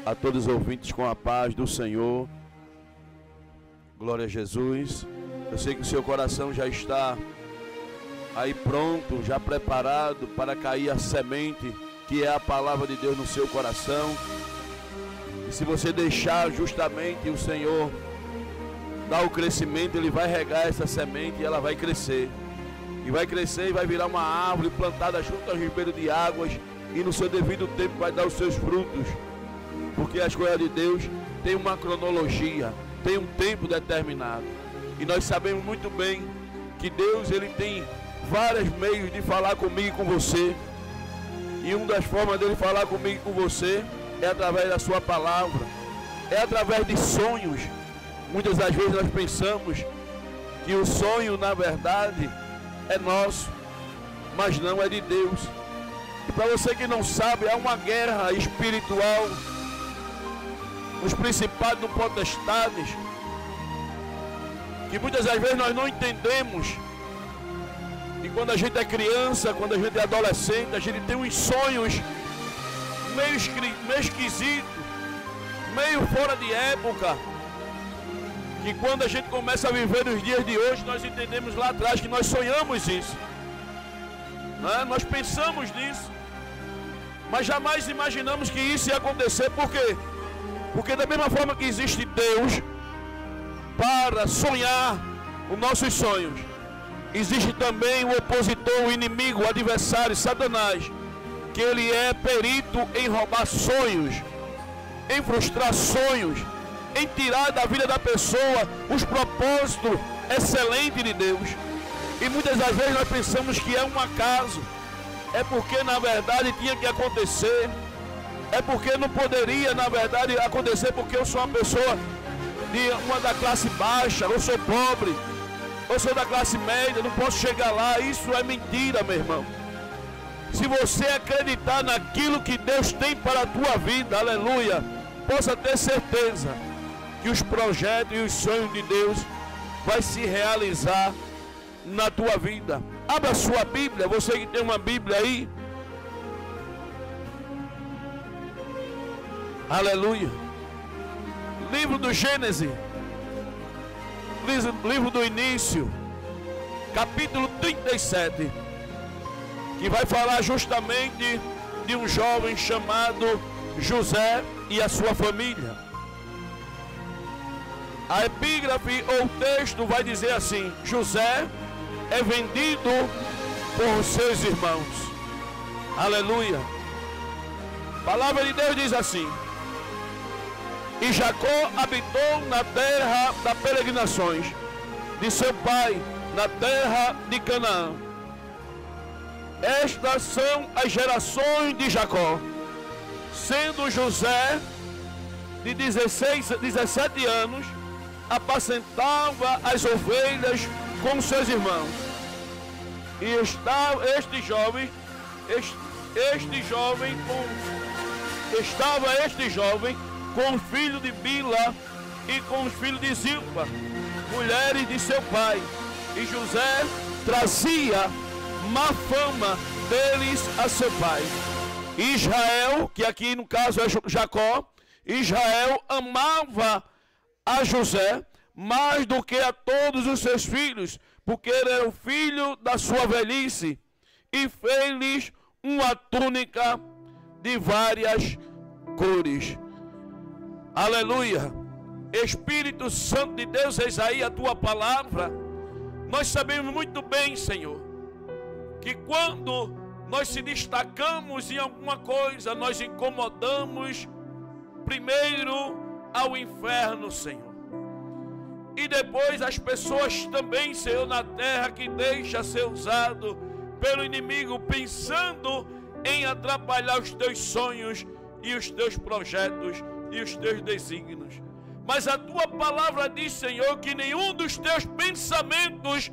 a todos os ouvintes com a paz do Senhor. Glória a Jesus. Eu sei que o seu coração já está aí pronto, já preparado para cair a semente, que é a palavra de Deus no seu coração. E se você deixar justamente o Senhor dar o crescimento, Ele vai regar essa semente e ela vai crescer. E vai crescer e vai virar uma árvore plantada junto ao ribeiro de águas, e no seu devido tempo vai dar os seus frutos. Porque as coisas de Deus têm uma cronologia, tem um tempo determinado. E nós sabemos muito bem que Deus, Ele tem vários meios de falar comigo e com você. E uma das formas dele falar comigo e com você é através da sua palavra, é através de sonhos. Muitas das vezes nós pensamos que o sonho, na verdade, é nosso, mas não é de Deus. E para você que não sabe, há uma guerra espiritual nos principados, nos potestades, que muitas das vezes nós não entendemos. E quando a gente é criança, quando a gente é adolescente, a gente tem uns sonhos meio esquisitos, meio fora de época, que quando a gente começa a viver nos dias de hoje, nós entendemos lá atrás que nós sonhamos isso, né? Nós pensamos nisso, mas jamais imaginamos que isso ia acontecer. Por quê? Porque da mesma forma que existe Deus para sonhar os nossos sonhos, existe também o opositor, o inimigo, o adversário, Satanás, que ele é perito em roubar sonhos, em frustrar sonhos, em tirar da vida da pessoa os propósitos excelentes de Deus. E muitas das vezes nós pensamos que é um acaso, é porque na verdade tinha que acontecer, é porque não poderia na verdade acontecer porque eu sou uma pessoa de uma da classe baixa, eu sou pobre, eu sou da classe média, não posso chegar lá. Isso é mentira, meu irmão. Se você acreditar naquilo que Deus tem para a tua vida, aleluia, possa ter certeza que os projetos e os sonhos de Deus vai se realizar na tua vida. Abra a sua Bíblia, você que tem uma Bíblia aí. Aleluia. Livro do Gênesis, livro do início, capítulo 37, que vai falar justamente de um jovem chamado José e a sua família. A epígrafe ou o texto vai dizer assim: José é vendido por seus irmãos. Aleluia. A palavra de Deus diz assim: e Jacó habitou na terra das peregrinações de seu pai, na terra de Canaã. Estas são as gerações de Jacó. Sendo José de 17 anos, apacentava as ovelhas com seus irmãos. E estava este jovem com o filho de Bila e com os filhos de Zilpa, mulheres de seu pai. E José trazia má fama deles a seu pai. Israel, que aqui no caso é Jacó, Israel amava a José mais do que a todos os seus filhos, porque ele era o filho da sua velhice, e fez-lhes uma túnica de várias cores. Aleluia. Espírito Santo de Deus, eis aí a tua palavra. Nós sabemos muito bem, Senhor, que quando nós se destacamos em alguma coisa, nós incomodamos primeiro ao inferno, Senhor. E depois as pessoas também, Senhor, na terra, que deixa ser usado pelo inimigo, pensando em atrapalhar os teus sonhos e os teus projetos e os teus desígnios. Mas a tua palavra diz, Senhor, que nenhum dos teus pensamentos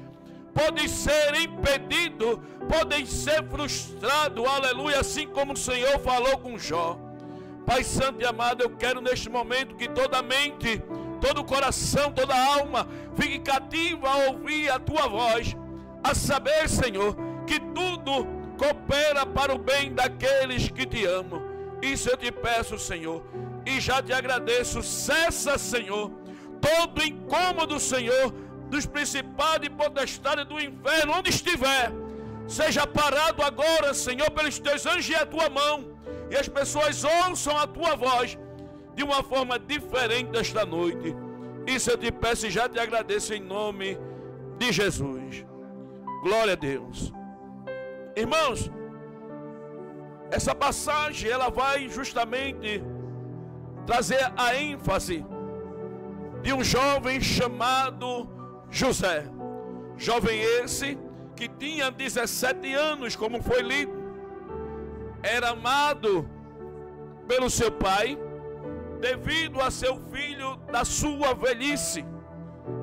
pode ser impedido, podem ser frustrados, aleluia, assim como o Senhor falou com Jó. Pai santo e amado, eu quero neste momento que toda mente, todo coração, toda alma fique cativa a ouvir a tua voz, a saber, Senhor, que tudo coopera para o bem daqueles que te amam. Isso eu te peço, Senhor, e já te agradeço. Cessa, Senhor, todo incômodo, Senhor, dos principados e potestades do inferno, onde estiver, seja parado agora, Senhor, pelos teus anjos e a tua mão, e as pessoas ouçam a tua voz de uma forma diferente esta noite. Isso eu te peço e já te agradeço em nome de Jesus. Glória a Deus. Irmãos, essa passagem ela vai justamente trazer a ênfase de um jovem chamado José. Jovem esse que tinha 17 anos, como foi lido. Era amado pelo seu pai, devido a seu filho da sua velhice.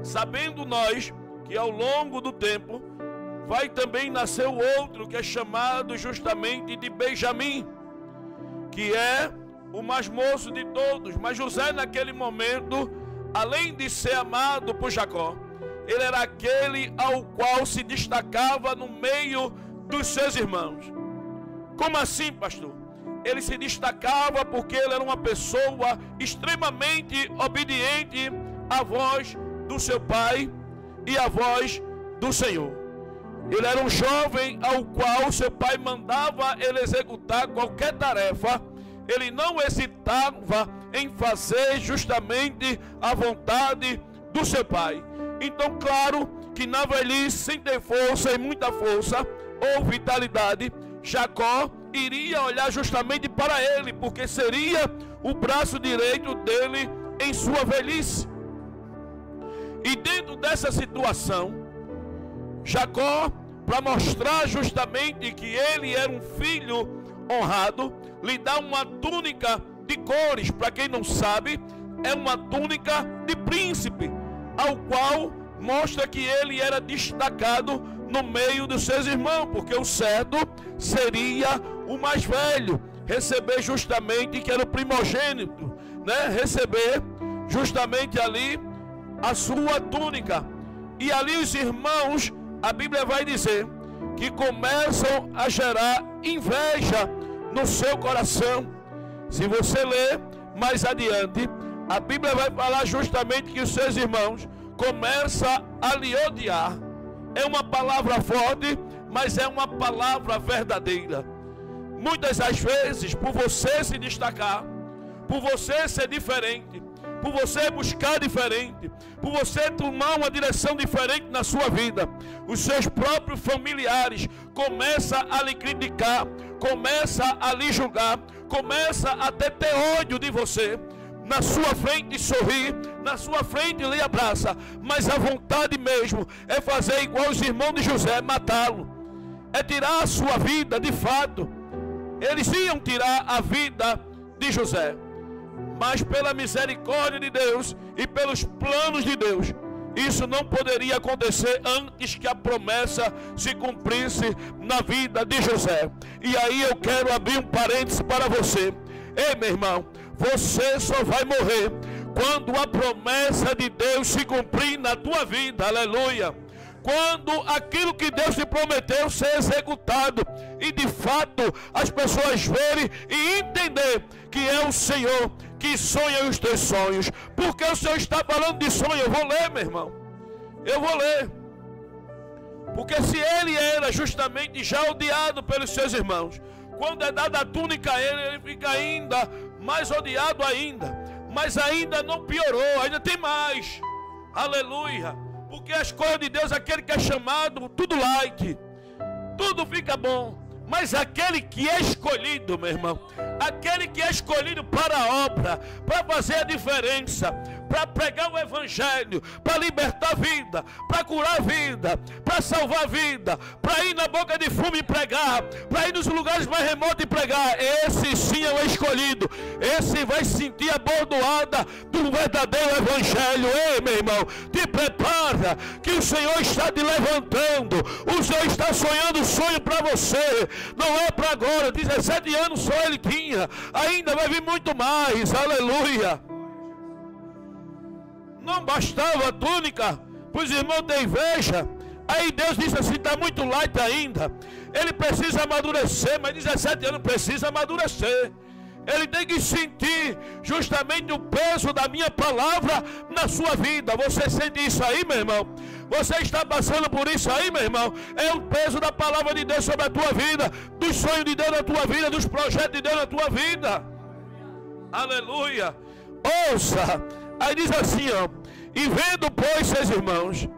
Sabendo nós que ao longo do tempo vai também nascer o outro, que é chamado justamente de Benjamim, que é o mais moço de todos. Mas José, naquele momento, além de ser amado por Jacó, ele era aquele ao qual se destacava no meio dos seus irmãos. Como assim, pastor? Ele se destacava porque ele era uma pessoa extremamente obediente à voz do seu pai e à voz do Senhor. Ele era um jovem ao qual seu pai mandava ele executar qualquer tarefa. Ele não hesitava em fazer justamente a vontade do seu pai. Então, claro que na velhice, sem ter força e muita força ou vitalidade, Jacó iria olhar justamente para ele, porque seria o braço direito dele em sua velhice. E dentro dessa situação, Jacó, para mostrar justamente que ele era um filho honrado, lhe dá uma túnica de cores. Para quem não sabe, é uma túnica de príncipe, ao qual mostra que ele era destacado no meio dos seus irmãos, porque o certo seria o mais velho receber justamente, que era o primogênito, né? Receber justamente ali a sua túnica. E ali os irmãos, a Bíblia vai dizer que começam a gerar inveja no seu coração. Se você ler mais adiante, a Bíblia vai falar justamente que os seus irmãos começam a lhe odiar. É uma palavra forte, mas é uma palavra verdadeira. Muitas das vezes, por você se destacar, por você ser diferente, por você buscar diferente, por você tomar uma direção diferente na sua vida, os seus próprios familiares começam a lhe criticar, começam a lhe julgar, começam a ter ódio de você. Na sua frente sorri, na sua frente lhe abraça, mas a vontade mesmo é fazer igual os irmãos de José, matá-lo, é tirar a sua vida. De fato, eles iam tirar a vida de José, mas pela misericórdia de Deus e pelos planos de Deus, isso não poderia acontecer antes que a promessa se cumprisse na vida de José. E aí eu quero abrir um parêntese para você. Ei, meu irmão, você só vai morrer quando a promessa de Deus se cumprir na tua vida. Aleluia. Quando aquilo que Deus te prometeu ser executado, e de fato as pessoas verem e entender que é o Senhor que sonha os teus sonhos. Porque o Senhor está falando de sonho. Eu vou ler, meu irmão, eu vou ler. Porque se ele era justamente já odiado pelos seus irmãos, quando é dada a túnica a ele, ele fica ainda mais odiado ainda. Mas ainda não piorou, ainda tem mais. Aleluia. Porque as coisas de Deus, aquele que é chamado, tudo light, tudo fica bom. Mas aquele que é escolhido, meu irmão, aquele que é escolhido para a obra, para fazer a diferença, para pregar o evangelho, para libertar a vida, para curar a vida, para salvar a vida, para ir na boca de fumo e pregar, para ir nos lugares mais remotos e pregar, esse sim é o escolhido. Esse vai sentir a bordoada do verdadeiro evangelho. Ei, meu irmão, te prepara, que o Senhor está te levantando. O Senhor está sonhando um sonho para você. Não é para agora, 17 anos só ele tinha, ainda vai vir muito mais. Aleluia. Não bastava a túnica para os irmãos ter inveja. Aí Deus disse assim: está muito light ainda, ele precisa amadurecer. Mas 17 anos precisa amadurecer. Ele tem que sentir justamente o peso da minha palavra na sua vida. Você sente isso aí, meu irmão? Você está passando por isso aí, meu irmão? É o peso da palavra de Deus sobre a tua vida, dos sonhos de Deus na tua vida, dos projetos de Deus na tua vida. Aleluia. Ouça. Aí diz assim, ó: e vendo, pois, seus irmãos,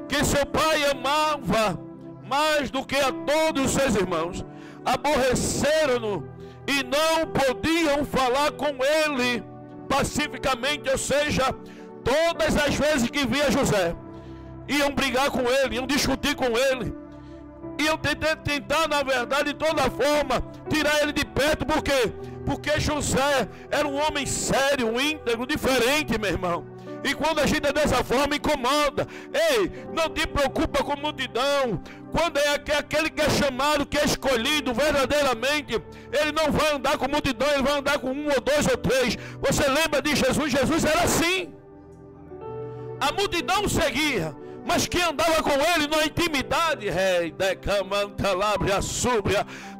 que seu pai amava mais do que a todos os seus irmãos, aborreceram-no e não podiam falar com ele pacificamente. Ou seja, todas as vezes que via José, iam brigar com ele, iam discutir com ele, iam tentar, na verdade, de toda forma, tirar ele de perto. Por quê? Porque José era um homem sério, um íntegro, diferente, meu irmão. E quando a gente é dessa forma, incomoda. Ei, não te preocupa com multidão. Quando é aquele que é chamado, que é escolhido verdadeiramente, ele não vai andar com multidão, ele vai andar com um ou dois ou três. Você lembra de Jesus? Jesus era assim. A multidão seguia, mas quem andava com ele na intimidade,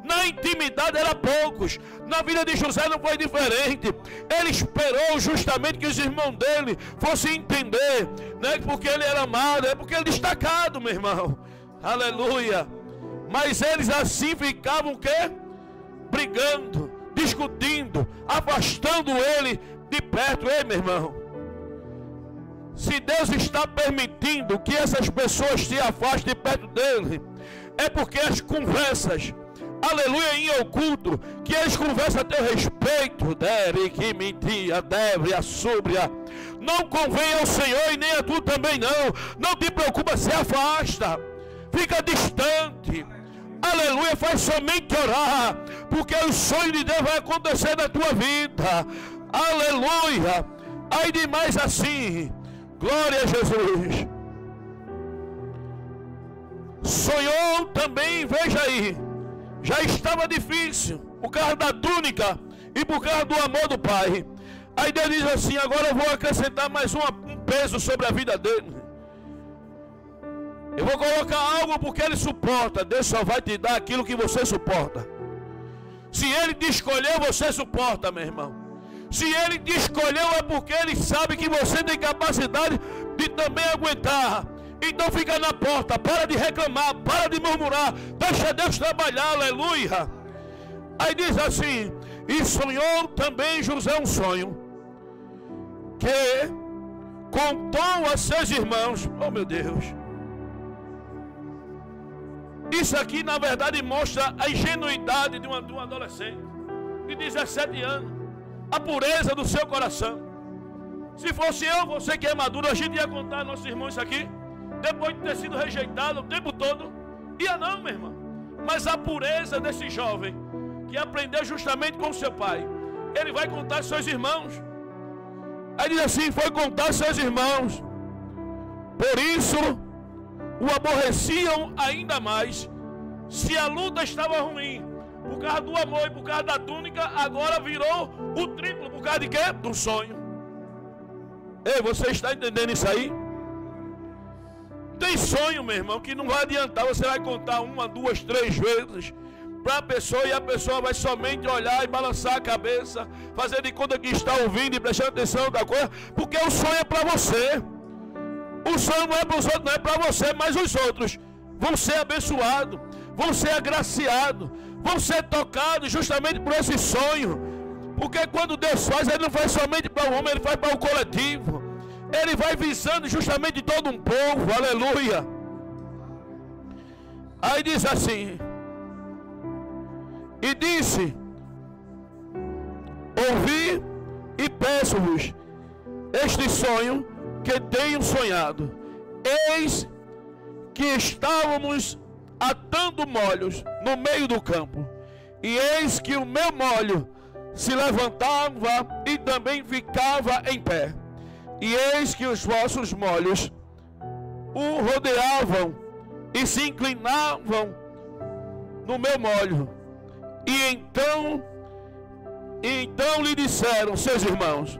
na intimidade era poucos. Na vida de José não foi diferente. Ele esperou justamente que os irmãos dele fossem entender, não é porque ele era amado, é porque ele é destacado, meu irmão. Aleluia. Mas eles assim ficavam o quê? Brigando, discutindo, afastando ele de perto. Ei, meu irmão, se Deus está permitindo que essas pessoas se afastem de perto dele, é porque as conversas, aleluia, em oculto, que eles conversam a teu respeito, não convém ao Senhor e nem a tu também não. Não te preocupa, se afasta, fica distante, aleluia, faz somente orar, porque o sonho de Deus vai acontecer na tua vida, aleluia. Aí demais assim, glória a Jesus. Sonhou também, veja aí, já estava difícil por causa da túnica e por causa do amor do pai. Aí Deus diz assim: agora eu vou acrescentar mais um peso sobre a vida dele. Eu vou colocar algo porque ele suporta. Deus só vai te dar aquilo que você suporta. Se ele te escolheu, você suporta, meu irmão. Se ele te escolheu, é porque ele sabe que você tem capacidade de também aguentar. Então fica na porta, para de reclamar, para de murmurar, deixa Deus trabalhar, aleluia. Aí diz assim: e sonhou também José um sonho, que contou a seus irmãos. Oh meu Deus, isso aqui na verdade mostra a ingenuidade de um adolescente de 17 anos, a pureza do seu coração. Se fosse eu, você que é maduro, a gente ia contar aos nossos irmãos isso aqui, depois de ter sido rejeitado o tempo todo. Ia não, meu irmão. Mas a pureza desse jovem, que aprendeu justamente com seu pai, ele vai contar aos seus irmãos. Aí diz assim: foi contar aos seus irmãos, por isso o aborreciam ainda mais. Se a luta estava ruim por causa do amor e por causa da túnica, agora virou o triplo por causa de quê? Do sonho. Ei, você está entendendo isso aí? Tem sonho, meu irmão, que não vai adiantar. Você vai contar uma, duas, três vezes para a pessoa, e a pessoa vai somente olhar e balançar a cabeça, fazer de conta que está ouvindo e prestando atenção da coisa, porque o sonho é para você. O sonho não é para os outros, não é para você, mas os outros vão ser abençoados, vão ser agraciados, vão ser tocados justamente por esse sonho. Porque quando Deus faz, Ele não faz somente para o homem, Ele faz para o coletivo. Ele vai visando justamente todo um povo, aleluia. Aí diz assim: e disse: ouvi e peço-vos este sonho que tenho sonhado. Eis que estávamos atando molhos no meio do campo, e eis que o meu molho se levantava e também ficava em pé, e eis que os vossos molhos o rodeavam e se inclinavam no meu molho. E então lhe disseram seus irmãos: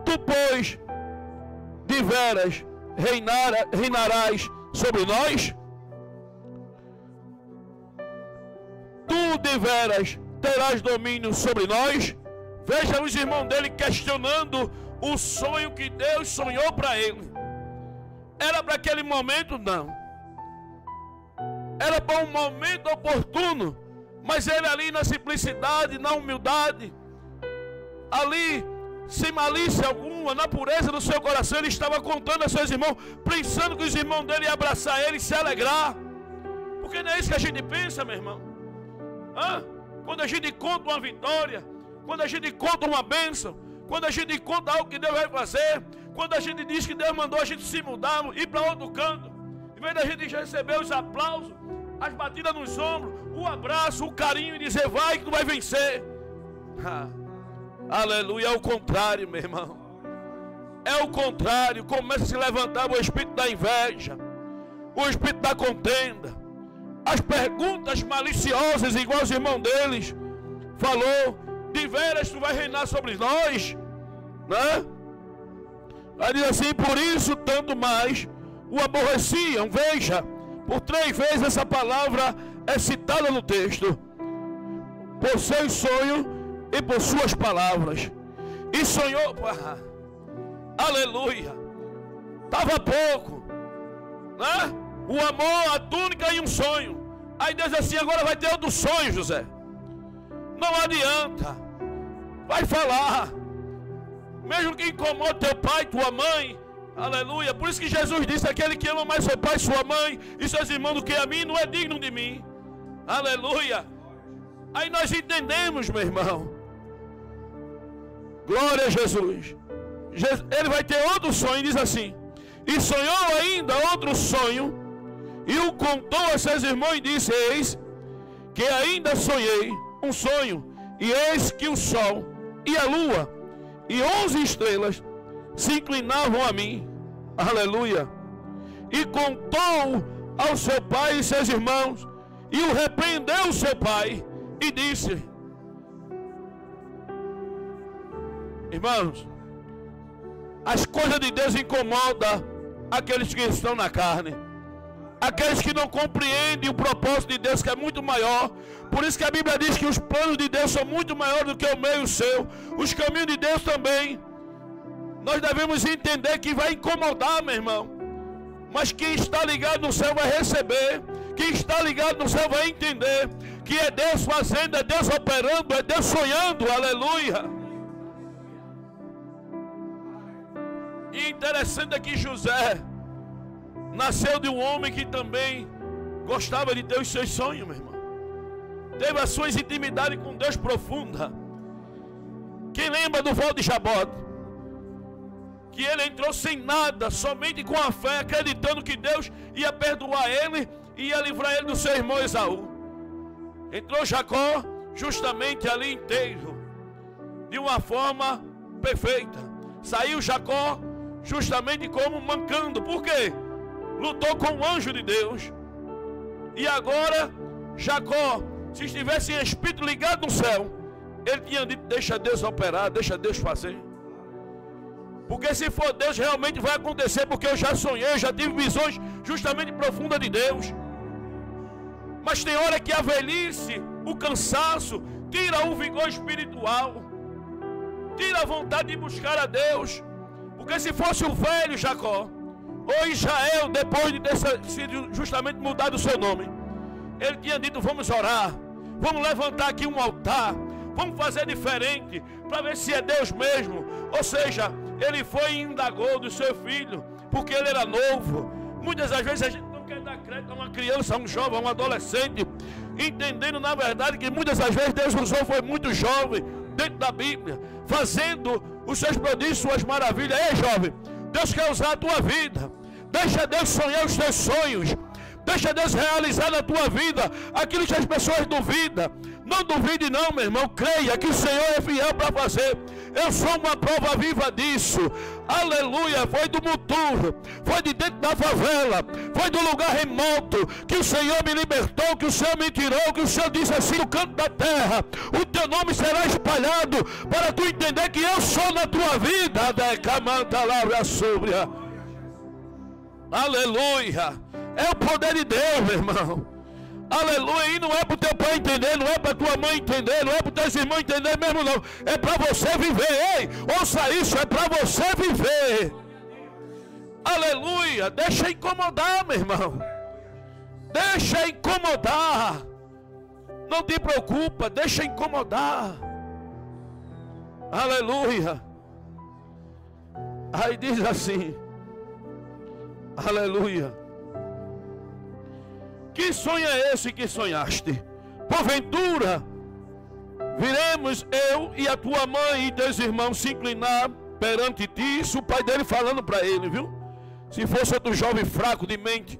tu, pois, deveras reinarás sobre nós? Tu deveras terás domínio sobre nós? Veja os irmãos dele questionando o sonho que Deus sonhou para ele. Era para aquele momento? Não. Era para um momento oportuno. Mas ele ali na simplicidade, na humildade, ali sem malícia alguma, na pureza do seu coração, ele estava contando a seus irmãos, pensando que os irmãos dele iam abraçar ele e se alegrar. Porque não é isso que a gente pensa, meu irmão. Quando a gente conta uma vitória, quando a gente conta uma bênção, quando a gente conta algo que Deus vai fazer, quando a gente diz que Deus mandou a gente se mudar, ir para outro canto, em vez da gente receber os aplausos, as batidas nos ombros, o abraço, o carinho e dizer: vai que tu vai vencer. Aleluia. É o contrário, meu irmão. É o contrário. Começa a se levantar o espírito da inveja, o espírito da contenda, as perguntas maliciosas, igual os irmãos deles falou: de veras tu vai reinar sobre nós, né? Aí diz assim: por isso tanto mais o aborreciam. Veja, por 3 vezes essa palavra é citada no texto: por seu sonho e por suas palavras. E sonhou, aleluia, estava pouco, né? O amor, a túnica e um sonho. Aí Deus assim: agora vai ter outro sonho, José. Não adianta, vai falar, mesmo que incomode teu pai, tua mãe. Aleluia. Por isso que Jesus disse: aquele que ama mais seu pai, sua mãe e seus irmãos do que a mim, não é digno de mim. Aleluia. Aí nós entendemos, meu irmão. Glória a Jesus. Ele vai ter outro sonho, diz assim: e sonhou ainda outro sonho, e o contou a seus irmãos e disse: eis que ainda sonhei um sonho, e eis que o sol e a lua e 11 estrelas se inclinavam a mim. Aleluia. E contou ao seu pai e seus irmãos, e o repreendeu o seu pai e disse: irmãos, as coisas de Deus incomodam aqueles que estão na carne, aqueles que não compreendem o propósito de Deus, que é muito maior. Por isso que a Bíblia diz que os planos de Deus são muito maiores do que o meu e o seu, os caminhos de Deus também. Nós devemos entender que vai incomodar, meu irmão, mas quem está ligado no céu vai receber. Quem está ligado no céu vai entender que é Deus fazendo, é Deus operando, é Deus sonhando. Aleluia. E interessante é que José nasceu de um homem que também gostava de ter os seus sonhos, meu irmão. Teve as suas intimidades com Deus profunda. Quem lembra do voo de Jabote? Que ele entrou sem nada, somente com a fé, acreditando que Deus ia perdoar ele e ia livrar ele do seu irmão Esaú. Entrou Jacó justamente ali inteiro, de uma forma perfeita. Saiu Jacó justamente como mancando. Por quê? Lutou com o anjo de Deus. E agora Jacó, se estivesse em espírito ligado no céu, ele tinha dito: deixa Deus operar, deixa Deus fazer. Porque se for Deus, realmente vai acontecer. Porque eu já sonhei, já tive visões justamente profundas de Deus. Mas tem hora que a velhice, o cansaço, tira o vigor espiritual, tira a vontade de buscar a Deus. Porque se fosse o velho Jacó, ou Israel, depois de ter sido justamente mudado o seu nome, ele tinha dito: vamos orar, vamos levantar aqui um altar, vamos fazer diferente, para ver se é Deus mesmo. Ou seja, ele foi e indagou do seu filho, porque ele era novo. Muitas das vezes a gente não quer dar crédito a uma criança, a um jovem, a um adolescente, entendendo na verdade que muitas das vezes Deus usou, foi muito jovem, dentro da Bíblia, fazendo os seus prodígios, suas maravilhas. Ei, jovem, Deus quer usar a tua vida. Deixa Deus sonhar os teus sonhos. Deixa Deus realizar na tua vida aquilo que as pessoas duvidam. Não duvide não, meu irmão. Creia que o Senhor é fiel para fazer. Eu sou uma prova viva disso. Aleluia. Foi do Muturro, foi de dentro da favela, foi do lugar remoto que o Senhor me libertou, que o Senhor me tirou, que o Senhor disse assim: no canto da terra o teu nome será espalhado, para tu entender que eu sou na tua vida. Aleluia. É o poder de Deus, meu irmão. Aleluia. E não é para o teu pai entender, não é para tua mãe entender, não é para os teus irmãos entender mesmo não. É para você viver. Ei, ouça isso, é para você viver. Aleluia. Deixa incomodar, meu irmão. Deixa incomodar. Não te preocupa, deixa incomodar. Aleluia. Aí diz assim. Aleluia. Que sonho é esse que sonhaste? Porventura, viremos eu e a tua mãe e teus irmãos se inclinar perante ti. Isso o pai dele falando para ele, viu? Se fosse outro jovem fraco de mente,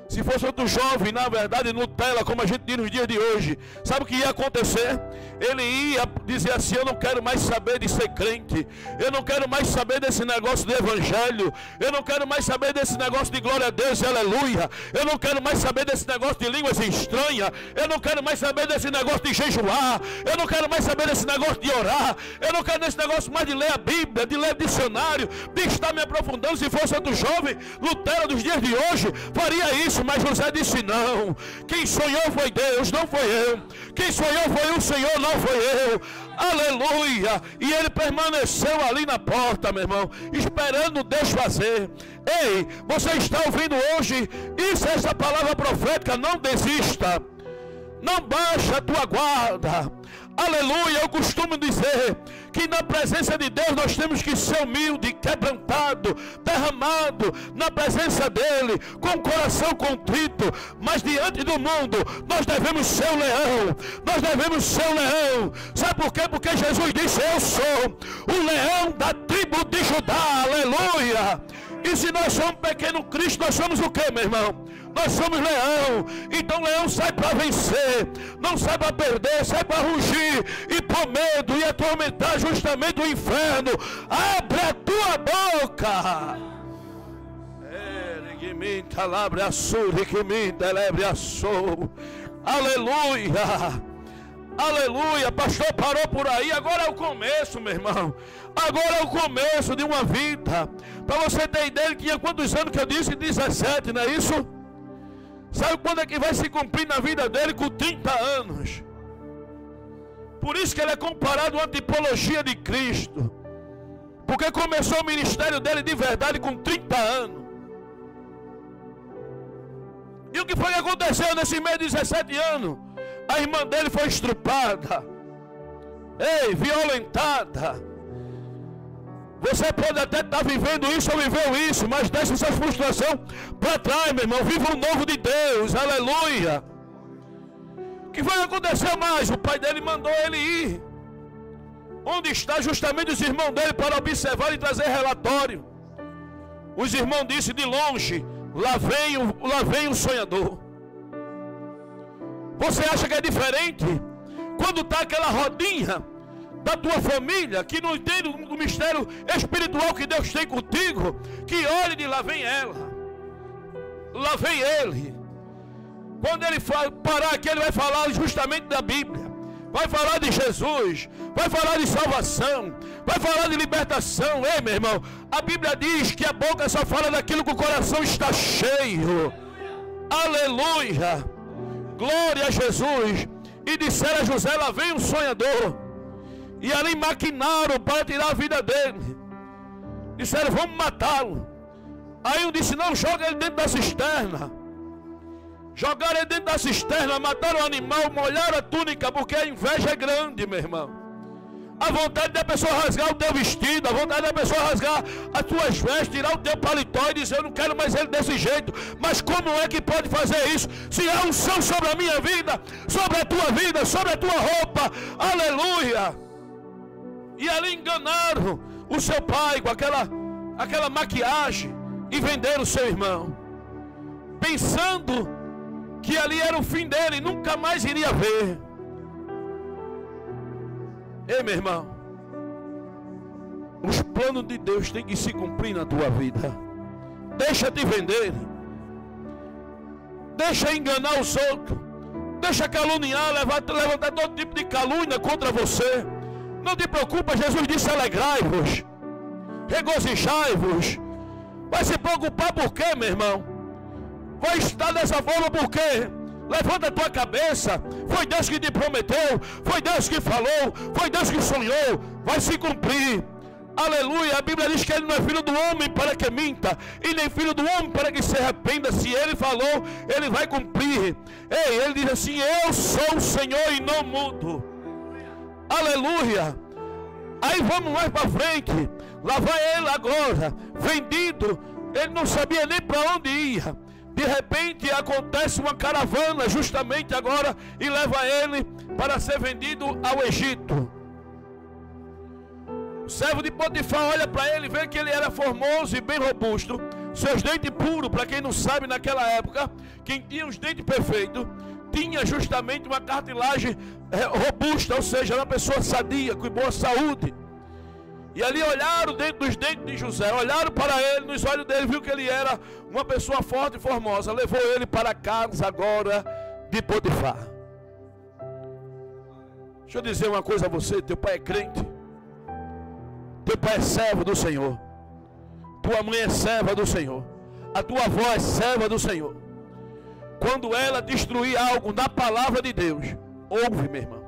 se fosse outro jovem, na verdade, Nutella, como a gente diz nos dias de hoje, sabe o que ia acontecer? Ele ia dizer assim: eu não quero mais saber de ser crente, eu não quero mais saber desse negócio de evangelho, eu não quero mais saber desse negócio de glória a Deus, aleluia, eu não quero mais saber desse negócio de línguas estranhas, eu não quero mais saber desse negócio de jejuar, eu não quero mais saber desse negócio de orar, eu não quero desse negócio mais de ler a Bíblia, de ler dicionário, de estar me aprofundando. Se fosse outro jovem, Nutella dos dias de hoje, faria isso. Mas José disse não. Quem sonhou foi Deus, não foi eu. Quem sonhou foi o Senhor, não foi eu. Aleluia. E ele permaneceu ali na porta, meu irmão, esperando Deus fazer. Ei, você está ouvindo hoje isso, essa palavra profética? Não desista, não baixa a tua guarda. Aleluia. Eu costumo dizer que na presença de Deus nós temos que ser humilde, quebrantado, derramado na presença dele, com o coração contrito. Mas diante do mundo nós devemos ser o leão. Nós devemos ser o leão. Sabe por quê? Porque Jesus disse: eu sou o leão da tribo de Judá. Aleluia. E se nós somos pequeno Cristo, nós somos o quê, meu irmão? Nós somos leão. Então leão sai para vencer, não sai para perder, sai para rugir e por medo e atormentar justamente o inferno. Abre a tua boca. Aleluia. Aleluia. Pastor parou por aí. Agora é o começo, meu irmão. Agora é o começo de uma vida. Para você ter ideia, ele tinha quantos anos que eu disse? 17, não é isso? Sabe quando é que vai se cumprir na vida dele? Com 30 anos. Por isso que ele é comparado a uma tipologia de Cristo. Porque começou o ministério dele de verdade com 30 anos. E o que foi que aconteceu nesse meio de 17 anos? A irmã dele foi estrupada. Ei, violentada. Você pode até estar vivendo isso ou viveu isso, mas deixa essa frustração para trás, meu irmão. Viva o novo de Deus, aleluia. O que foi que aconteceu mais? O pai dele mandou ele ir. Onde está justamente os irmãos dele para observar e trazer relatório. Os irmãos disseram de longe: lá vem o sonhador. Você acha que é diferente? Quando está aquela rodinha da tua família, que não entende o mistério espiritual que Deus tem contigo, que olhe de lá vem ela, lá vem ele. Quando ele parar aqui, ele vai falar justamente da Bíblia, vai falar de Jesus, vai falar de salvação, vai falar de libertação. Ei, meu irmão, a Bíblia diz que a boca só fala daquilo que o coração está cheio. Aleluia, glória a Jesus. E disseram a José: lá vem um sonhador. E ali maquinaram para tirar a vida dele. Disseram: vamos matá-lo. Aí um disse: não, joga ele dentro da cisterna. Jogaram ele dentro da cisterna, mataram o animal, molharam a túnica, porque a inveja é grande, meu irmão. A vontade da pessoa rasgar o teu vestido, a vontade da pessoa rasgar as tuas vestes, tirar o teu paletó e dizer: eu não quero mais ele desse jeito. Mas como é que pode fazer isso? Se há unção sobre a minha vida, sobre a tua vida, sobre a tua roupa. Aleluia. E ali enganaram o seu pai com aquela maquiagem e venderam o seu irmão, pensando que ali era o fim dele, nunca mais iria ver. Ei, meu irmão, os planos de Deus têm que se cumprir na tua vida. Deixa de vender, deixa enganar os outros, deixa caluniar, levantar todo tipo de calúnia contra você. Não te preocupa, Jesus disse: alegrai-vos, regozijai-vos. Vai se preocupar por quê, meu irmão? Vai estar dessa forma por quê? Levanta a tua cabeça. Foi Deus que te prometeu. Foi Deus que falou. Foi Deus que sonhou. Vai se cumprir. Aleluia. A Bíblia diz que ele não é filho do homem para que minta, e nem filho do homem para que se arrependa. Se ele falou, ele vai cumprir. Ei, ele diz assim: eu sou o Senhor e não mudo. Aleluia. Aí vamos mais para frente. Lá vai ele agora, vendido. Ele não sabia nem para onde ia. De repente acontece uma caravana justamente agora e leva ele para ser vendido ao Egito. O servo de Potifar olha para ele, vê que ele era formoso e bem robusto, seus dentes puros. Para quem não sabe, naquela época, quem tinha os dentes perfeitos tinha justamente uma cartilagem robusta, ou seja, uma pessoa sadia, com boa saúde. E ali olharam dentro dos dentes de José, olharam para ele, nos olhos dele, viu que ele era uma pessoa forte e formosa. Levou ele para a casa agora de Potifar. Deixa eu dizer uma coisa a você: teu pai é crente, teu pai é servo do Senhor, tua mãe é serva do Senhor, a tua avó é serva do Senhor. Quando ela destruir algo na palavra de Deus, ouve, meu irmão,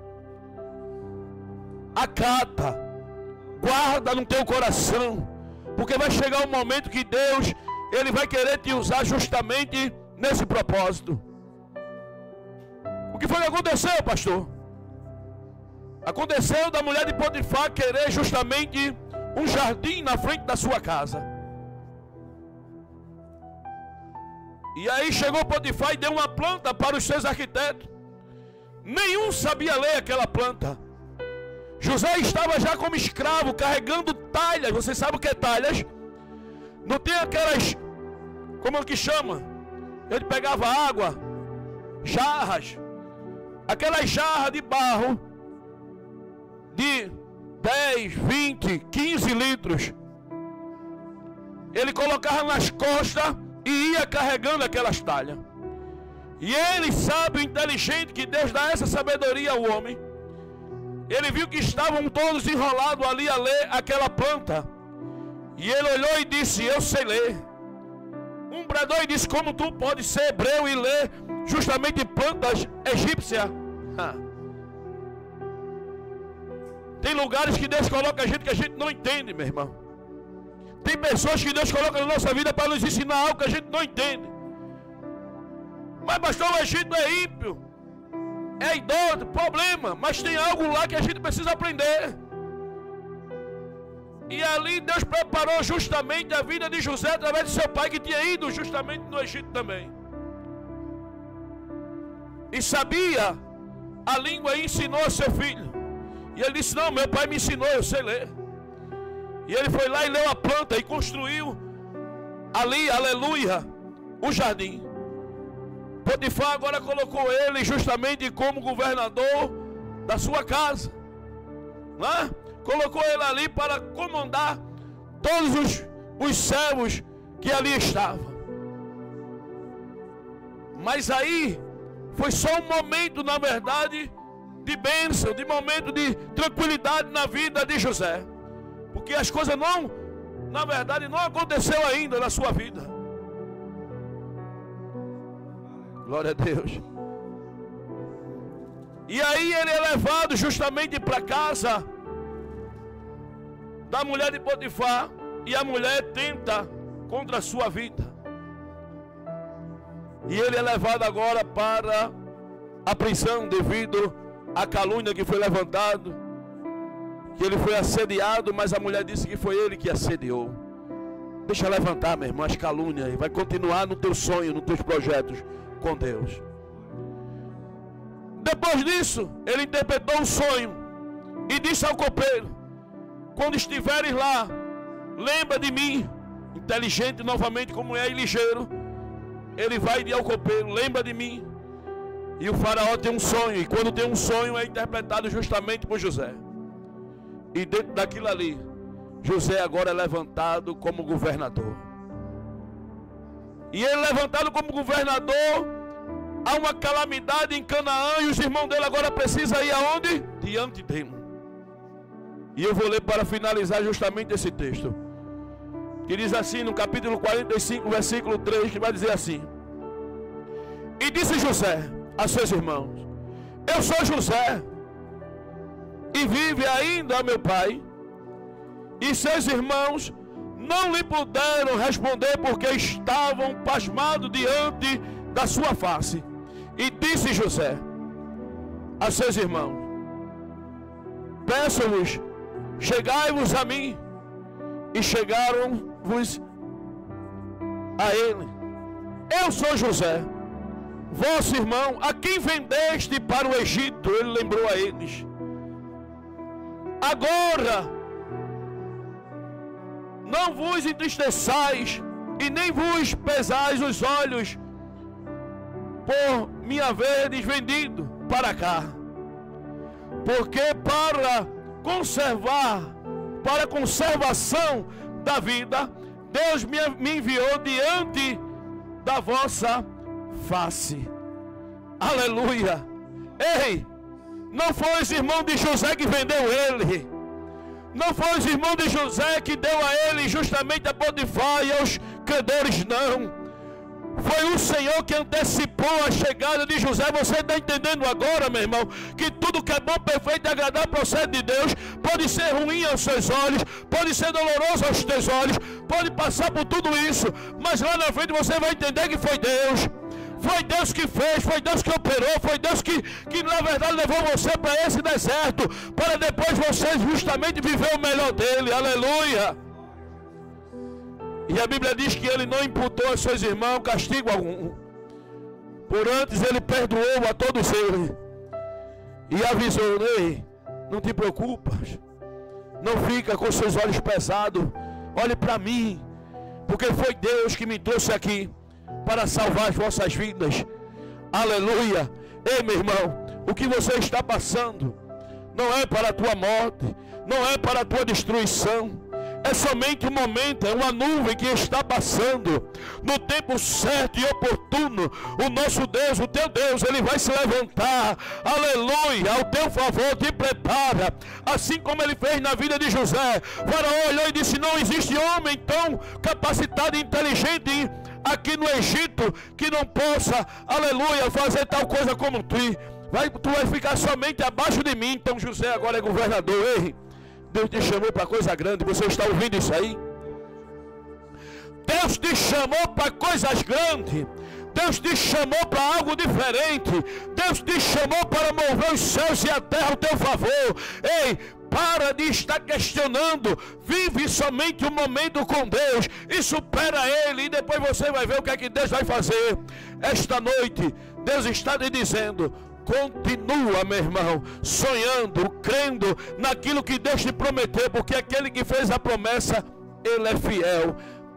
acata, guarda no teu coração, porque vai chegar um momento que Deus, ele vai querer te usar justamente nesse propósito. O que foi que aconteceu, pastor? Aconteceu da mulher de Potifar querer justamente um jardim na frente da sua casa. E aí chegou Potifar e deu uma planta para os seus arquitetos. Nenhum sabia ler aquela planta. José estava já como escravo, carregando talhas. Você sabe o que é talhas? Não tem aquelas, como é que chama? Ele pegava água, jarras, aquelas jarras de barro, de 10, 20, 15 litros. Ele colocava nas costas e ia carregando aquelas talhas. E ele, sábio e inteligente, que Deus dá essa sabedoria ao homem, ele viu que estavam todos enrolados ali a ler aquela planta. E ele olhou e disse: eu sei ler. Um bradou e disse: como tu pode ser hebreu e ler justamente plantas egípcias? Tem lugares que Deus coloca a gente que a gente não entende, meu irmão. Tem pessoas que Deus coloca na nossa vida para nos ensinar algo que a gente não entende. Mas pastor, o Egito é ímpio, é idólatra, problema. Mas tem algo lá que a gente precisa aprender. E ali Deus preparou justamente a vida de José através de seu pai, que tinha ido justamente no Egito também. E sabia a língua e ensinou a seu filho. E ele disse: não, meu pai me ensinou, eu sei ler. E ele foi lá e leu a planta e construiu ali, aleluia, o jardim. Potifar agora colocou ele justamente como governador da sua casa, né? Colocou ele ali para comandar todos os servos que ali estavam. Mas aí foi só um momento, na verdade, de bênção, de momento de tranquilidade na vida de José. Porque as coisas não, na verdade, não aconteceu ainda na sua vida. Glória a Deus. E aí ele é levado justamente para casa da mulher de Potifar. E a mulher tenta contra a sua vida. E ele é levado agora para a prisão devido à calúnia que foi levantado. Que ele foi assediado, mas a mulher disse que foi ele que assediou. Deixa levantar, meu irmão, as calúnias. Vai continuar no teu sonho, nos teus projetos com Deus. Depois disso, ele interpretou um sonho e disse ao copeiro: quando estiveres lá, lembra de mim. Inteligente novamente como é e ligeiro, ele vai e diz ao copeiro: lembra de mim. E o faraó tem um sonho, e quando tem um sonho é interpretado justamente por José. E dentro daquilo ali, José agora é levantado como governador. E ele levantado como governador, há uma calamidade em Canaã, e os irmãos dele agora precisam ir aonde? Diante dele. E eu vou ler para finalizar justamente esse texto, que diz assim no capítulo 45, versículo 3, que vai dizer assim: e disse José: a seus irmãos: eu sou José, e vive ainda meu pai. E seus irmãos não lhe puderam responder, porque estavam pasmados diante da sua face. E disse José a seus irmãos: peço-vos, chegai-vos a mim. E chegaram-vos a ele: eu sou José, vosso irmão, a quem vendeste para o Egito. Ele lembrou a eles: agora não vos entristeçais e nem vos pesais os olhos por me haveres vendido para cá, porque para conservação da vida, Deus me enviou diante da vossa face. Aleluia. Ei, não foi os irmãos de José que vendeu ele, não foi os irmãos de José que deu a ele justamente a Potifar e aos credores, não. Foi o Senhor que antecipou a chegada de José. Você está entendendo agora, meu irmão, que tudo que é bom, perfeito e agradável procede de Deus. Pode ser ruim aos seus olhos, pode ser doloroso aos teus olhos, pode passar por tudo isso, mas lá na frente você vai entender que foi Deus. Foi Deus que fez, foi Deus que operou, foi Deus que na verdade levou você para esse deserto, para depois você justamente viver o melhor dele. Aleluia. E a Bíblia diz que ele não imputou aos seus irmãos castigo algum. Por antes ele perdoou a todos eles e avisou: ei, não te preocupas, não fica com seus olhos pesados, olhe para mim, porque foi Deus que me trouxe aqui para salvar as vossas vidas. Aleluia. Ei, meu irmão, o que você está passando não é para a tua morte, não é para a tua destruição. É somente um momento, é uma nuvem que está passando. No tempo certo e oportuno, o nosso Deus, o teu Deus, Ele vai se levantar, aleluia, ao teu favor. Te prepara, assim como Ele fez na vida de José. Faraó olhou e disse: não existe homem tão capacitado e inteligente aqui no Egito que não possa, aleluia, fazer tal coisa como tu. Tu vai ficar somente abaixo de mim. Então José agora é governador. Ei, Deus te chamou para coisa grande. Você está ouvindo isso aí? Deus te chamou para coisas grandes. Deus te chamou para algo diferente. Deus te chamou para mover os céus e a terra ao teu favor. Ei, para de estar questionando. Vive somente um momento com Deus e supera Ele, e depois você vai ver o que é que Deus vai fazer. Esta noite Deus está te dizendo: continua, meu irmão, sonhando, crendo naquilo que Deus te prometeu, porque aquele que fez a promessa, Ele é fiel.